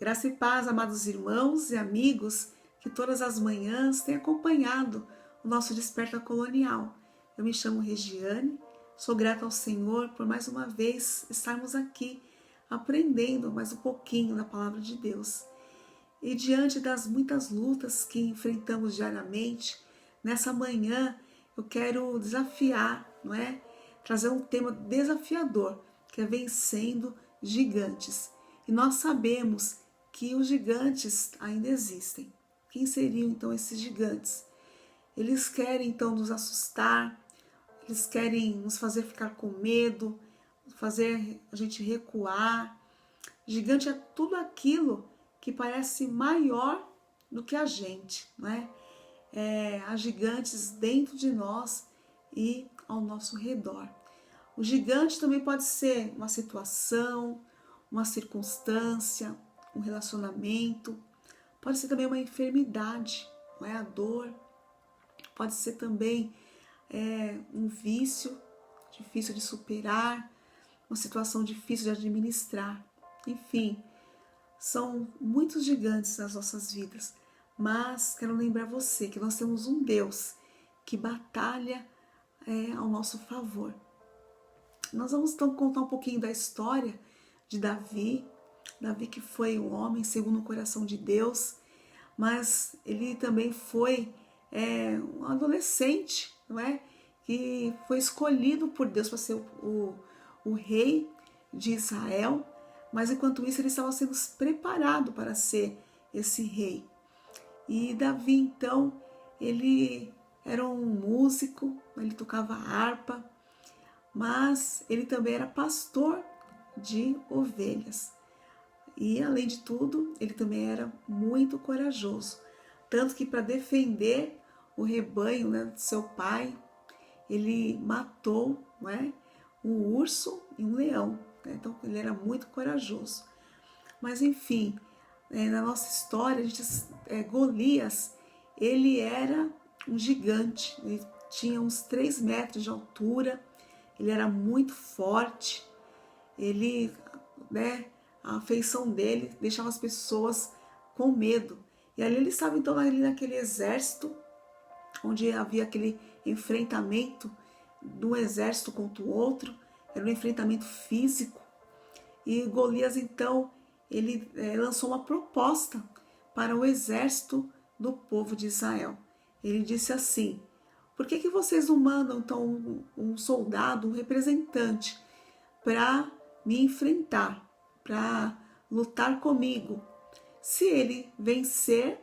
Graça e paz, amados irmãos e amigos, que todas as manhãs têm acompanhado o nosso Desperta Colonial. Eu me chamo Regiane, sou grata ao Senhor por mais uma vez estarmos aqui aprendendo mais um pouquinho da Palavra de Deus. E diante das muitas lutas que enfrentamos diariamente, nessa manhã eu quero desafiar, não é? Trazer um tema desafiador, que é vencendo gigantes. E nós sabemos que os gigantes ainda existem. Quem seriam então esses gigantes? Eles querem então nos assustar, eles querem nos fazer ficar com medo, fazer a gente recuar. Gigante é tudo aquilo que parece maior do que a gente, não é? Há gigantes dentro de nós e ao nosso redor. O gigante também pode ser uma situação, uma circunstância, um relacionamento, pode ser também uma enfermidade, não é? A dor, pode ser também um vício difícil de superar, uma situação difícil de administrar. Enfim, são muitos gigantes nas nossas vidas, mas quero lembrar você que nós temos um Deus que batalha ao nosso favor. Nós vamos então contar um pouquinho da história de Davi. Davi que foi um homem segundo o coração de Deus, mas ele também foi um adolescente, não é? Que foi escolhido por Deus para ser o rei de Israel, mas enquanto isso ele estava sendo preparado para ser esse rei. E Davi então, ele era um músico, ele tocava harpa, mas ele também era pastor de ovelhas. E além de tudo, ele também era muito corajoso, tanto que para defender o rebanho, né, de seu pai, ele matou, né, um urso e um leão. Né? Então ele era muito corajoso. Mas enfim, na nossa história, Golias, ele era um gigante, ele tinha uns 3 metros de altura, ele era muito forte, ele, né, a feição dele deixava as pessoas com medo. E ali ele estava então ali naquele exército, onde havia aquele enfrentamento de um exército contra o outro, era um enfrentamento físico. E Golias então, ele lançou uma proposta para o exército do povo de Israel. Ele disse assim: por que vocês não mandam então um soldado, um representante, para me enfrentar, para lutar comigo? Se ele vencer,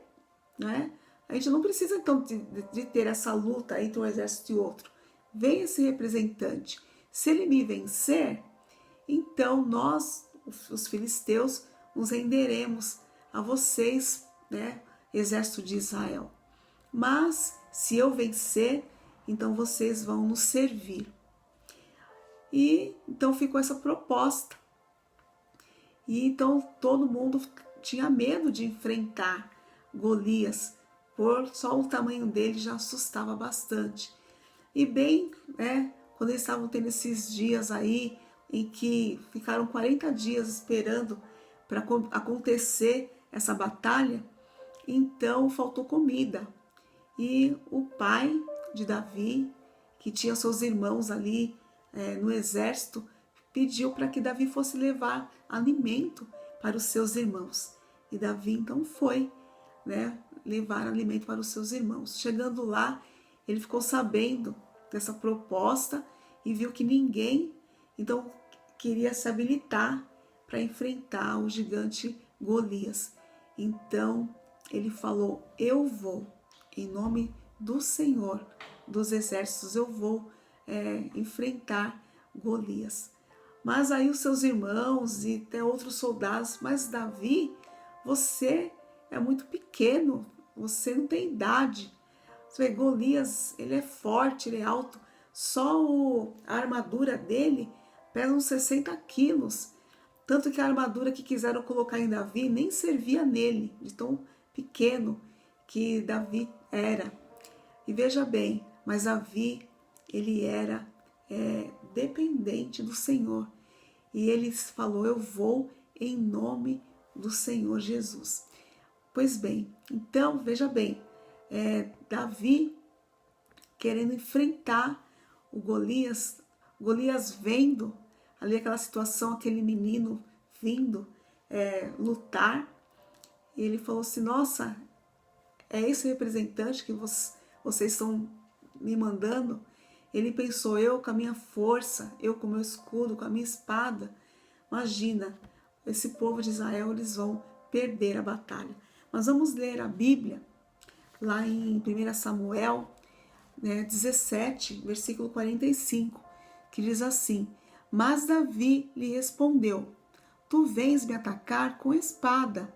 né, a gente não precisa então de ter essa luta entre um exército e outro. Vem esse representante. Se ele me vencer, então nós, os filisteus, nos renderemos a vocês, né, exército de Israel. Mas se eu vencer, então vocês vão nos servir. E então ficou essa proposta. E então todo mundo tinha medo de enfrentar Golias, por só o tamanho dele já assustava bastante. E bem, né, quando eles estavam tendo esses dias aí, em que ficaram 40 dias esperando para acontecer essa batalha, então faltou comida. E o pai de Davi, que tinha seus irmãos ali no exército, pediu para que Davi fosse levar alimento para os seus irmãos. E Davi então foi, né, levar alimento para os seus irmãos. Chegando lá, ele ficou sabendo dessa proposta e viu que ninguém então queria se habilitar para enfrentar o gigante Golias. Então ele falou: eu vou, em nome do Senhor dos exércitos, eu vou enfrentar Golias. Mas aí os seus irmãos e até outros soldados: mas Davi, você é muito pequeno, você não tem idade. Você vê, Golias, ele é forte, ele é alto, só a armadura dele pesa uns 60 quilos. Tanto que a armadura que quiseram colocar em Davi nem servia nele, de tão pequeno que Davi era. E veja bem, mas Davi, ele era dependente do Senhor. E ele falou: eu vou em nome do Senhor Jesus. Pois bem, então veja bem, Davi querendo enfrentar o Golias, Golias vendo ali aquela situação, aquele menino vindo lutar, e ele falou assim: nossa, é esse representante que vocês estão me mandando? Ele pensou: eu com a minha força, eu com o meu escudo, com a minha espada, imagina, esse povo de Israel, eles vão perder a batalha. Mas vamos ler a Bíblia, lá em 1 Samuel 17, versículo 45, que diz assim: mas Davi lhe respondeu: tu vens me atacar com espada,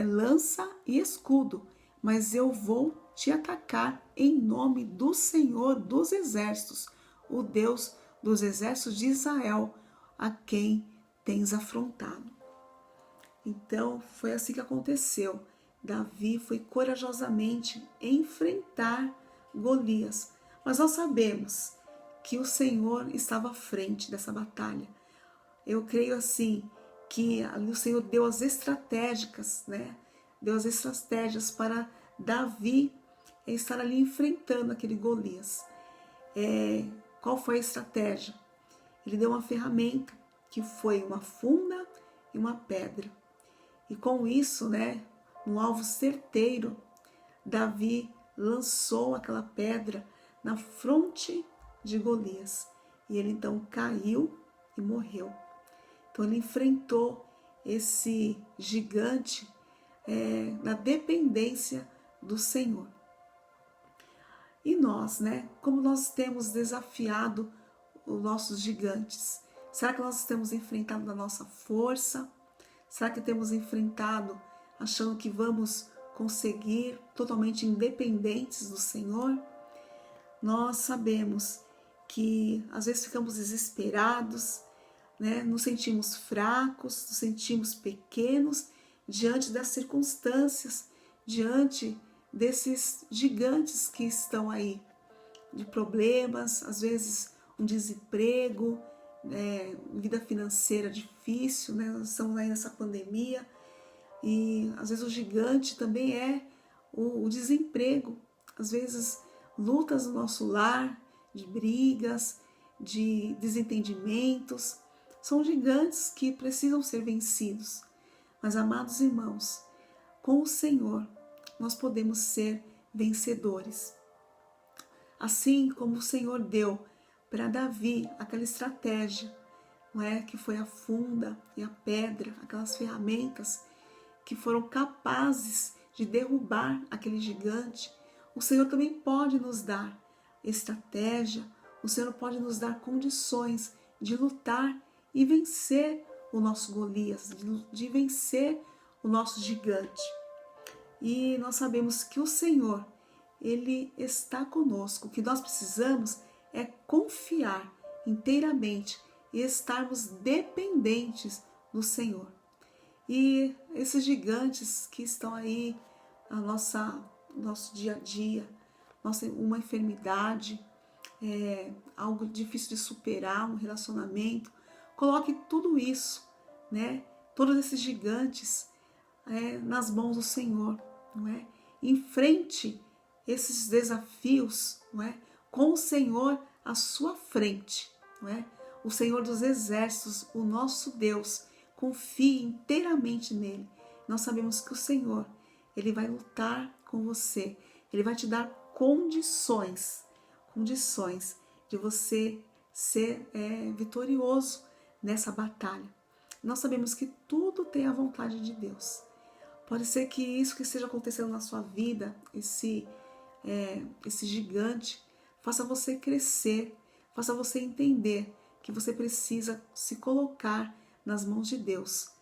lança e escudo, mas eu vou te atacar em nome do Senhor dos Exércitos, o Deus dos exércitos de Israel, a quem tens afrontado. Então foi assim que aconteceu. Davi foi corajosamente enfrentar Golias. Mas nós sabemos que o Senhor estava à frente dessa batalha. Eu creio assim que o Senhor deu as estratégicas, Deu as estratégias para Davi estar ali enfrentando aquele Golias. Qual foi a estratégia? Ele deu uma ferramenta que foi uma funda e uma pedra. E com isso, no alvo certeiro, Davi lançou aquela pedra na fronte de Golias. E ele então caiu e morreu. Então ele enfrentou esse gigante na dependência do Senhor. E nós, como nós temos desafiado os nossos gigantes? Será que nós temos enfrentado na nossa força? Será que temos enfrentado achando que vamos conseguir totalmente independentes do Senhor? Nós sabemos que às vezes ficamos desesperados, nos sentimos fracos, nos sentimos pequenos diante das circunstâncias, diante desses gigantes que estão aí, de problemas, às vezes um desemprego, vida financeira difícil, nós estamos aí nessa pandemia, e às vezes o gigante também é o desemprego, às vezes lutas no nosso lar, de brigas, de desentendimentos, são gigantes que precisam ser vencidos. Mas, amados irmãos, com o Senhor nós podemos ser vencedores. Assim como o Senhor deu para Davi aquela estratégia, que foi a funda e a pedra, aquelas ferramentas que foram capazes de derrubar aquele gigante, o Senhor também pode nos dar estratégia, o Senhor pode nos dar condições de lutar e vencer o nosso Golias, de vencer o nosso gigante. E nós sabemos que o Senhor, Ele está conosco. O que nós precisamos é confiar inteiramente e estarmos dependentes do Senhor. E esses gigantes que estão aí no nosso dia a dia, uma enfermidade, algo difícil de superar, um relacionamento, coloque tudo isso, todos esses gigantes nas mãos do Senhor, Enfrente esses desafios, Com o Senhor à sua frente, O Senhor dos exércitos, o nosso Deus, confie inteiramente nele. Nós sabemos que o Senhor, Ele vai lutar com você, Ele vai te dar condições de você ser vitorioso nessa batalha. Nós sabemos que tudo tem a vontade de Deus. Pode ser que isso que esteja acontecendo na sua vida, esse gigante, faça você crescer, faça você entender que você precisa se colocar nas mãos de Deus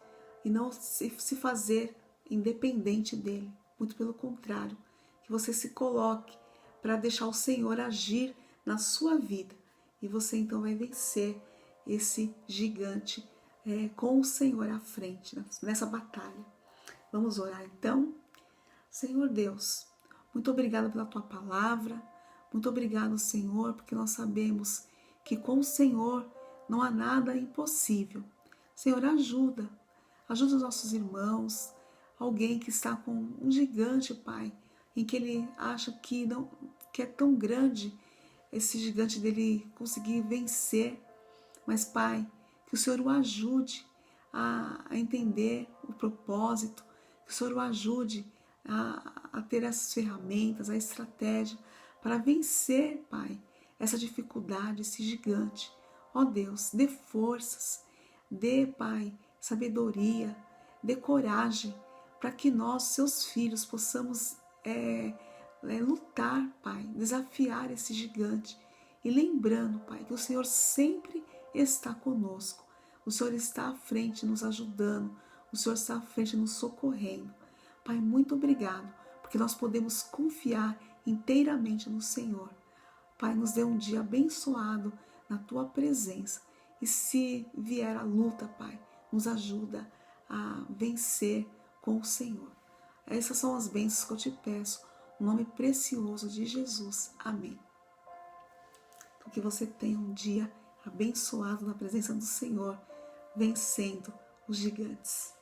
e não se fazer independente dele. Muito pelo contrário, que você se coloque para deixar o Senhor agir na sua vida e você então vai vencer esse gigante com o Senhor à frente nessa batalha. Vamos orar então? Senhor Deus, muito obrigada pela Tua palavra, muito obrigado, Senhor, porque nós sabemos que com o Senhor não há nada impossível. Senhor, Ajuda os nossos irmãos, alguém que está com um gigante, Pai, em que ele acha que é tão grande esse gigante dele conseguir vencer. Mas, Pai, que o Senhor o ajude a entender o propósito, que o Senhor o ajude a ter as ferramentas, a estratégia para vencer, Pai, essa dificuldade, esse gigante. Ó Deus, dê forças, dê, Pai, sabedoria, dê coragem para que nós, seus filhos, possamos lutar, Pai, desafiar esse gigante. E lembrando, Pai, que o Senhor sempre está conosco. O Senhor está à frente nos ajudando. O Senhor está à frente nos socorrendo. Pai, muito obrigado, porque nós podemos confiar inteiramente no Senhor. Pai, nos dê um dia abençoado na Tua presença. E se vier a luta, Pai, nos ajuda a vencer com o Senhor. Essas são as bênçãos que eu te peço, no nome precioso de Jesus. Amém. Então, que você tenha um dia abençoado na presença do Senhor, vencendo os gigantes.